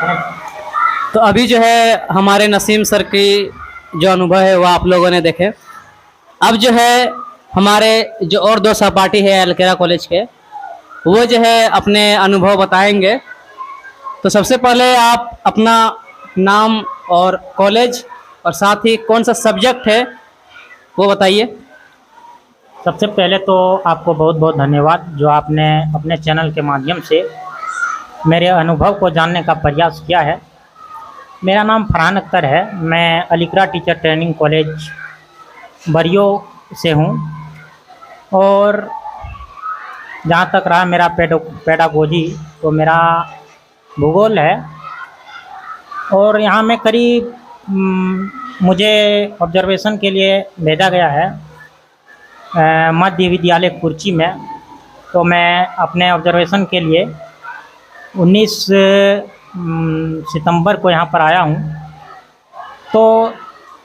तो अभी जो है हमारे नसीम सर की जो अनुभव है वो आप लोगों ने देखे। अब जो है हमारे जो और दो सहपाठी है अलकेरा कॉलेज के, वो जो है अपने अनुभव बताएंगे। तो सबसे पहले आप अपना नाम और कॉलेज और साथ ही कौन सा सब्जेक्ट है वो बताइए। सबसे पहले तो आपको बहुत बहुत धन्यवाद जो आपने अपने चैनल के माध्यम से मेरे अनुभव को जानने का प्रयास किया है। मेरा नाम फरहान अख्तर है। मैं अलीकरा टीचर ट्रेनिंग कॉलेज बरियो से हूँ। और जहाँ तक रहा मेरा पेडागोजी, तो मेरा भूगोल है। और यहाँ में करीब मुझे ऑब्जर्वेशन के लिए भेजा गया है मध्य विद्यालय कुर्ची में। तो मैं अपने ऑब्जर्वेशन के लिए 19 सितंबर को यहाँ पर आया हूँ। तो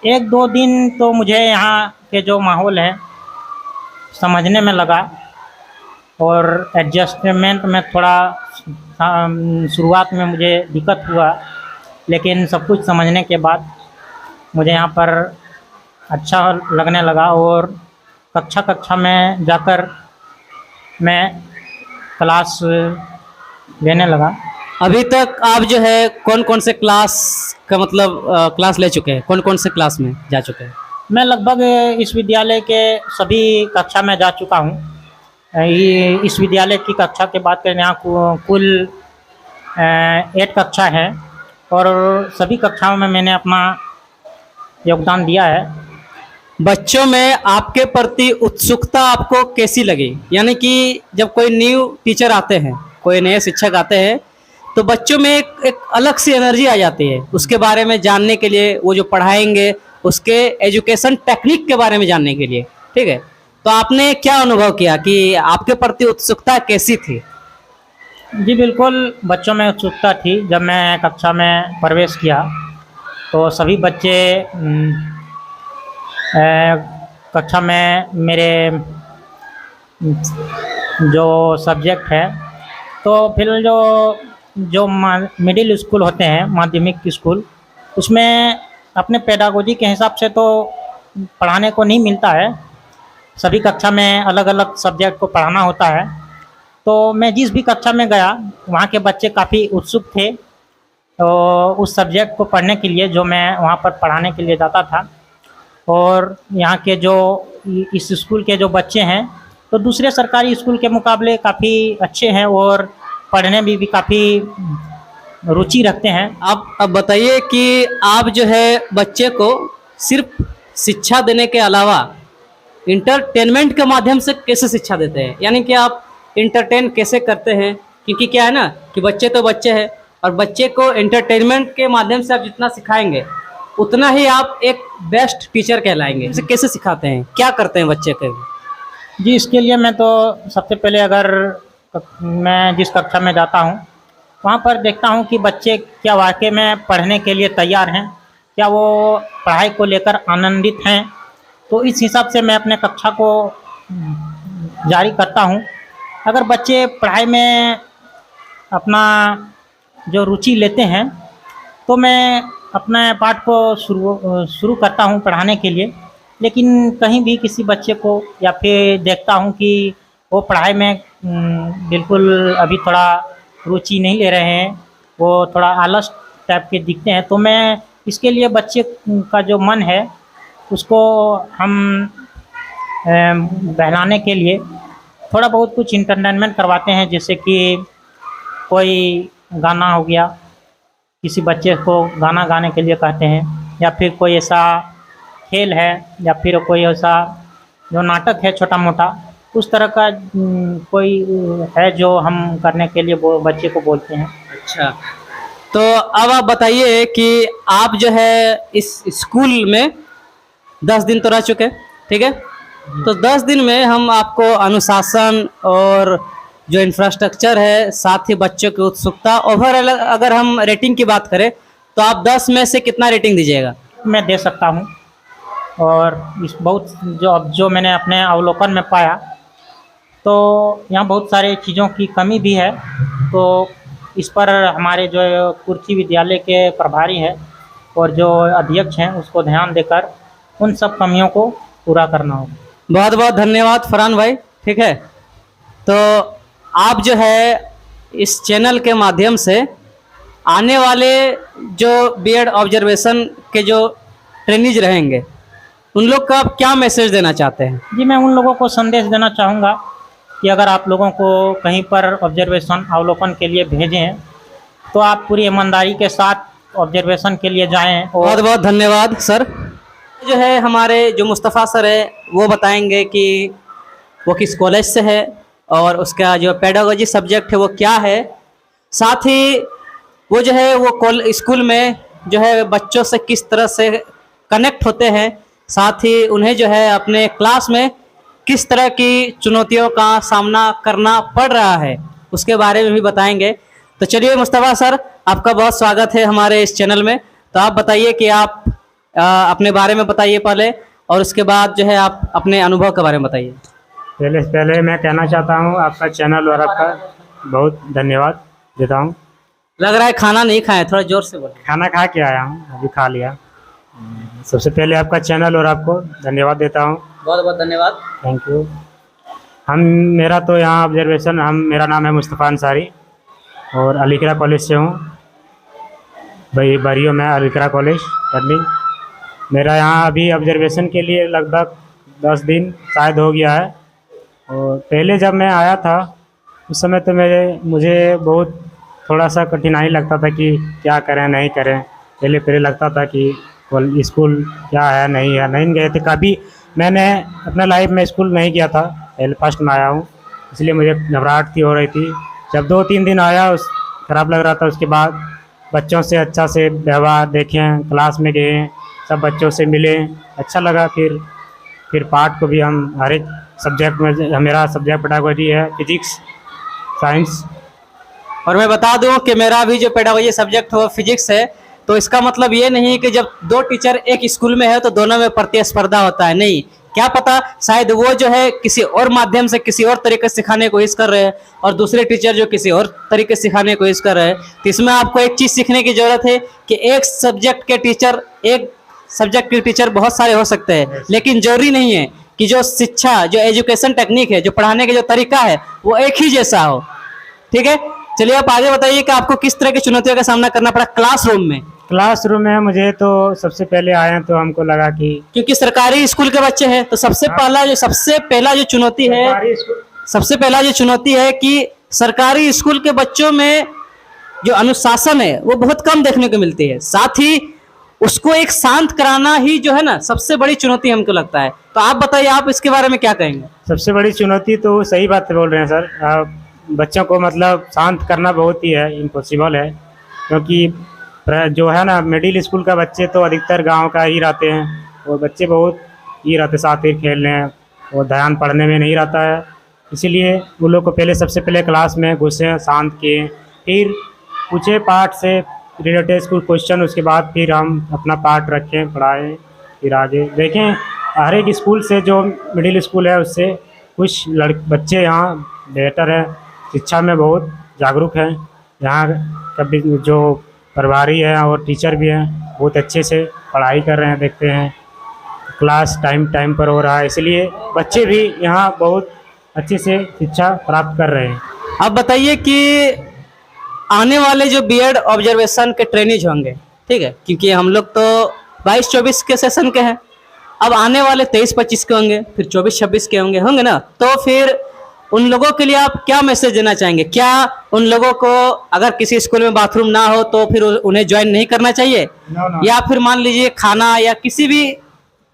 एक दो दिन तो मुझे यहाँ के जो माहौल है समझने में लगा और एडजस्टमेंट में थोड़ा शुरुआत में मुझे दिक्कत हुआ, लेकिन सब कुछ समझने के बाद मुझे यहाँ पर अच्छा लगने लगा। और कक्षा में जाकर मैं क्लास लेने लगा। अभी तक आप जो है कौन कौन से क्लास का मतलब क्लास ले चुके हैं, कौन कौन से क्लास में जा चुके हैं? मैं लगभग इस विद्यालय के सभी कक्षा में जा चुका हूँ। इस विद्यालय की कक्षा की बात करें, यहाँ कुल 8 कक्षा है और सभी कक्षाओं में मैंने अपना योगदान दिया है। बच्चों में आपके प्रति उत्सुकता आपको कैसी लगी? यानी कि जब कोई न्यू टीचर आते हैं, कोई नए शिक्षक आते हैं, तो बच्चों में एक अलग सी एनर्जी आ जाती है उसके बारे में जानने के लिए, वो जो पढ़ाएंगे उसके एजुकेशन टेक्निक के बारे में जानने के लिए। ठीक है, तो आपने क्या अनुभव किया कि आपके प्रति उत्सुकता कैसी थी? जी बिल्कुल, बच्चों में उत्सुकता थी। जब मैं कक्षा में प्रवेश किया तो सभी बच्चे कक्षा में मेरे जो सब्जेक्ट है, तो फिर जो मिडिल स्कूल होते हैं, माध्यमिक स्कूल, उसमें अपने पेडागोजी के हिसाब से तो पढ़ाने को नहीं मिलता है। सभी कक्षा में अलग अलग सब्जेक्ट को पढ़ाना होता है। तो मैं जिस भी कक्षा में गया वहाँ के बच्चे काफ़ी उत्सुक थे तो उस सब्जेक्ट को पढ़ने के लिए, जो मैं वहाँ पर पढ़ाने के लिए जाता था। और यहाँ के जो इस स्कूल के जो बच्चे हैं तो दूसरे सरकारी स्कूल के मुकाबले काफ़ी अच्छे हैं और पढ़ने में भी काफ़ी रुचि रखते हैं। आप अब बताइए कि आप जो है बच्चे को सिर्फ शिक्षा देने के अलावा इंटरटेनमेंट के माध्यम से कैसे शिक्षा देते हैं? यानी कि आप इंटरटेन कैसे करते हैं? क्योंकि क्या है ना कि बच्चे तो बच्चे हैं और बच्चे को एंटरटेनमेंट के माध्यम से आप जितना सिखाएंगे उतना ही आप एक बेस्ट टीचर कहलाएंगे। इसे कैसे सिखाते हैं, क्या करते हैं बच्चे के? जी, इसके लिए मैं तो सबसे पहले, अगर मैं जिस कक्षा में जाता हूँ वहाँ पर देखता हूँ कि बच्चे क्या वाकई में पढ़ने के लिए तैयार हैं, क्या वो पढ़ाई को लेकर आनंदित हैं। तो इस हिसाब से मैं अपने कक्षा को जारी करता हूँ। अगर बच्चे पढ़ाई में अपना जो रुचि लेते हैं तो मैं अपने पाठ को शुरू करता हूँ पढ़ाने के लिए। लेकिन कहीं भी किसी बच्चे को या फिर देखता हूँ कि वो पढ़ाई में बिल्कुल अभी थोड़ा रुचि नहीं ले रहे हैं, वो थोड़ा आलस टाइप के दिखते हैं, तो मैं इसके लिए बच्चे का जो मन है उसको हम बहलाने के लिए थोड़ा बहुत कुछ इंटरटेनमेंट करवाते हैं। जैसे कि कोई गाना हो गया, किसी बच्चे को गाना गाने के लिए कहते हैं, या फिर कोई ऐसा खेल है, या फिर कोई ऐसा जो नाटक है छोटा मोटा, उस तरह का कोई है जो हम करने के लिए वो बच्चे को बोलते हैं। अच्छा, तो अब आप बताइए कि आप जो है इस स्कूल में 10 दिन तो रह चुके, ठीक है? तो 10 दिन में हम आपको अनुशासन और जो इंफ्रास्ट्रक्चर है, साथ ही बच्चों की उत्सुकता, ओवरऑल अगर हम रेटिंग की बात करें तो आप 10 में से कितना रेटिंग दीजिएगा? मैं दे सकता हूँ। और इस बहुत जो मैंने अपने अवलोकन में पाया, तो यहाँ बहुत सारे चीज़ों की कमी भी है। तो इस पर हमारे जो कुर्ची विद्यालय के प्रभारी हैं और जो अध्यक्ष हैं उसको ध्यान देकर उन सब कमियों को पूरा करना होगा। बहुत बहुत धन्यवाद फरहान भाई। ठीक है, तो आप जो है इस चैनल के माध्यम से आने वाले जो बीएड ऑब्जर्वेशन के जो ट्रेनिज रहेंगे उन लोग का आप क्या मैसेज देना चाहते हैं? जी, मैं उन लोगों को संदेश देना चाहूँगा कि अगर आप लोगों को कहीं पर ऑब्जर्वेशन अवलोकन के लिए भेजें हैं तो आप पूरी ईमानदारी के साथ ऑब्जर्वेशन के लिए जाएं। और बहुत बहुत धन्यवाद सर। जो है हमारे जो मुस्तफ़ा सर है वो बताएंगे कि वो किस कॉलेज से है और उसका जो पेडागोजी सब्जेक्ट है वो क्या है। साथ ही वो जो है वो स्कूल में जो है बच्चों से किस तरह से कनेक्ट होते हैं, साथ ही उन्हें जो है अपने क्लास में किस तरह की चुनौतियों का सामना करना पड़ रहा है उसके बारे में भी बताएंगे। तो चलिए मुस्तफ़ा सर, आपका बहुत स्वागत है हमारे इस चैनल में। तो आप बताइए कि आप अपने बारे में बताइए पहले, और उसके बाद जो है आप अपने अनुभव के बारे में बताइए। पहले मैं कहना चाहता हूँ आपका चैनल और आपका बहुत धन्यवाद देता हूँ। लग रहा है खाना नहीं खाए, थोड़ा जोर से बोलिए। खाना खा के आया हूँ, अभी खा लिया। सबसे पहले आपका चैनल और आपको धन्यवाद देता हूँ। बहुत बहुत धन्यवाद। Thank you. मेरा तो यहाँ ऑब्जर्वेशन मेरा नाम है मुस्तफ़ा अंसारी और अलीकरा कॉलेज से हूँ। बरियो में अलीकरा कॉलेज करनी। मेरा यहाँ अभी ऑब्जर्वेशन के लिए लगभग 10 दिन शायद हो गया है। और पहले जब मैं आया था उस समय तो मुझे बहुत थोड़ा सा कठिनाई लगता था कि क्या करें नहीं करें। पहले लगता था कि स्कूल क्या है नहीं गए थे कभी। मैंने अपने लाइफ में स्कूल नहीं किया था, पहले फर्स्ट में आया हूँ, इसलिए मुझे घबराहट हो रही थी। जब 2-3 दिन आया ख़राब लग रहा था। उसके बाद बच्चों से अच्छा से व्यवहार देखें, क्लास में गए, सब बच्चों से मिले, अच्छा लगा। फिर पाठ को भी हम हर एक सब्जेक्ट में, मेरा सब्जेक्ट पेडागोजी है, फिजिक्स साइंस। और मैं बता दूं कि मेरा भी जो पेडागोजी सब्जेक्ट है वो फिजिक्स है। तो इसका मतलब ये नहीं कि जब 2 टीचर एक स्कूल में है तो दोनों में प्रतिस्पर्धा होता है, नहीं। क्या पता शायद वो जो है किसी और माध्यम से किसी और तरीके से सिखाने को कोशिश कर रहे हैं और दूसरे टीचर जो किसी और तरीके से सिखाने की कोशिश कर रहे हैं। तो इसमें आपको एक चीज़ सीखने की ज़रूरत है कि एक सब्जेक्ट के टीचर बहुत सारे हो सकते हैं, लेकिन जरूरी नहीं है कि जो शिक्षा, जो एजुकेशन टेक्निक है, जो पढ़ाने का जो तरीका है वो एक ही जैसा हो। ठीक है, चलिए आप आगे बताइए कि आपको किस तरह की चुनौतियों का सामना करना पड़ा क्लासरूम में। मुझे तो सबसे पहले आए तो हमको लगा कि क्योंकि सरकारी स्कूल के बच्चे हैं तो सबसे पहला जो चुनौती है कि सरकारी स्कूल के बच्चों में जो अनुशासन है वो बहुत कम देखने को मिलती है। साथ ही उसको एक शांत कराना ही जो है ना सबसे बड़ी चुनौती हमको लगता है। तो आप बताइए, आप इसके बारे में क्या कहेंगे? सबसे बड़ी चुनौती तो सही बात बोल रहे हैं सर। बच्चों को मतलब शांत करना बहुत ही है, इम्पॉसिबल है। क्योंकि जो है ना मिडिल स्कूल का बच्चे तो अधिकतर गांव का ही रहते हैं और बच्चे बहुत ही रहते साथ ही खेलने और ध्यान पढ़ने में नहीं रहता है। इसीलिए वो लोग को सबसे पहले क्लास में घुसे, शांत किए, फिर पूछे पाठ से रिलेटेड कुछ क्वेश्चन, उसके बाद फिर हम अपना पाठ रखें, पढ़ाएं, फिर आगे देखें। हर एक स्कूल से जो मिडिल स्कूल है उससे कुछ बच्चे यहाँ बेहतर है, शिक्षा में बहुत जागरूक हैं। यहाँ कभी जो प्रभारी है और टीचर भी हैं बहुत अच्छे से पढ़ाई कर रहे हैं, देखते हैं क्लास टाइम पर हो रहा है, इसलिए बच्चे भी यहाँ बहुत अच्छे से शिक्षा प्राप्त कर रहे हैं। अब बताइए कि आने वाले जो बीएड ऑब्जर्वेशन के ट्रेनिज होंगे, ठीक है, क्योंकि हम लोग तो 22-24 के सेशन के हैं, अब आने वाले 23-25 के होंगे, फिर 24-26 के होंगे ना। तो फिर उन लोगों के लिए आप क्या मैसेज देना चाहेंगे? क्या उन लोगों को अगर किसी स्कूल में बाथरूम ना हो तो फिर उन्हें ज्वाइन नहीं करना चाहिए? या फिर मान लीजिए खाना या किसी भी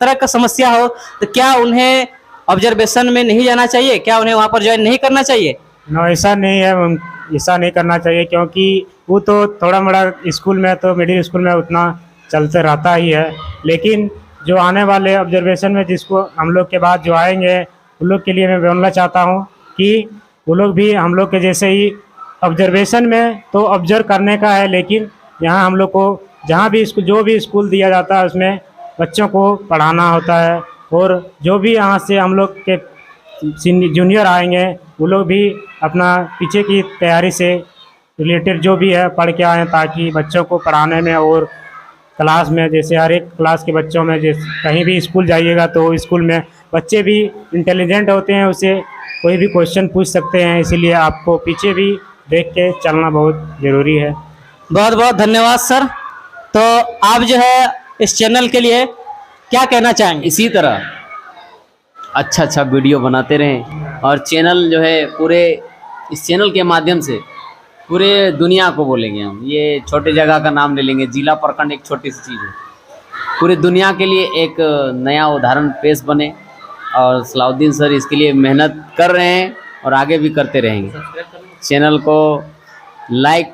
तरह का समस्या हो तो क्या उन्हें ऑब्जर्वेशन में नहीं जाना चाहिए? क्या उन्हें वहाँ पर ज्वाइन नहीं करना चाहिए? ऐसा नहीं है, ऐसा नहीं करना चाहिए, क्योंकि वो तो थोड़ा मोड़ा स्कूल में तो मिडिल स्कूल में उतना चलते रहता ही है। लेकिन जो आने वाले ऑब्जर्वेशन में जिसको हम लोग के बाद जो आएंगे उन लोग के लिए मैं बोलना चाहता हूँ कि वो लोग भी हम लोग के जैसे ही ऑब्जर्वेशन में तो ऑब्जर्व करने का है, लेकिन यहाँ हम लोग को जहाँ भी जो भी स्कूल दिया जाता है उसमें बच्चों को पढ़ाना होता है। और जो भी यहाँ से हम लोग के जूनियर आएंगे वो लोग भी अपना पीछे की तैयारी से रिलेटेड जो भी है पढ़ के आएँ, ताकि बच्चों को पढ़ाने में और क्लास में, जैसे हर एक क्लास के बच्चों में, जैसे कहीं भी स्कूल जाइएगा तो स्कूल में बच्चे भी इंटेलिजेंट होते हैं, उसे कोई भी क्वेश्चन पूछ सकते हैं, इसीलिए आपको पीछे भी देख के चलना बहुत ज़रूरी है। बहुत बहुत धन्यवाद सर। तो आप जो है इस चैनल के लिए क्या कहना चाहेंगे? इसी तरह अच्छा अच्छा वीडियो बनाते रहें और चैनल जो है पूरे, इस चैनल के माध्यम से पूरे दुनिया को बोलेंगे हम। ये छोटे जगह का नाम ले लेंगे, जिला प्रखंड एक छोटी सी चीज़ है, पूरी दुनिया के लिए एक नया उदाहरण पेश बने। और सलाउद्दीन सर इसके लिए मेहनत कर रहे हैं और आगे भी करते रहेंगे। चैनल को लाइक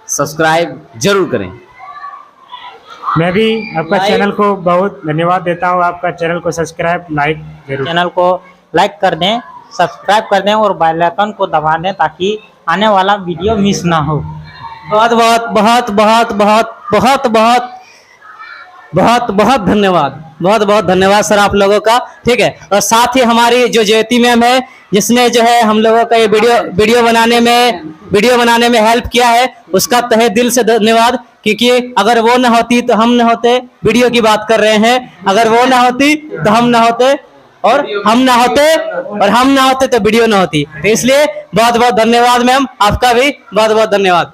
सब्सक्राइब जरूर करें। मैं भी आपका चैनल को बहुत धन्यवाद देता हूँ। आपका चैनल को सब्सक्राइब लाइक जरूर। चैनल को लाइक कर दें, सब्सक्राइब कर दें और बेल आइकन को दबा दें ताकि आने वाला वीडियो मिस ना हो। बहुत बहुत बहुत बहुत बहुत बहुत बहुत बहुत बहुत धन्यवाद, बहुत बहुत धन्यवाद सर आप लोगों का। ठीक है, और साथ ही हमारी जो ज्योति मैम है, जिसने जो है हम लोगों का ये वीडियो बनाने में हेल्प किया है, उसका तहे दिल से धन्यवाद। क्योंकि अगर वो ना होती तो हम ना होते, वीडियो की बात कर रहे हैं, अगर वो ना होती तो हम ना होते, और हम ना होते तो वीडियो ना होती। तो इसलिए बहुत बहुत धन्यवाद मैम, आपका भी बहुत बहुत धन्यवाद।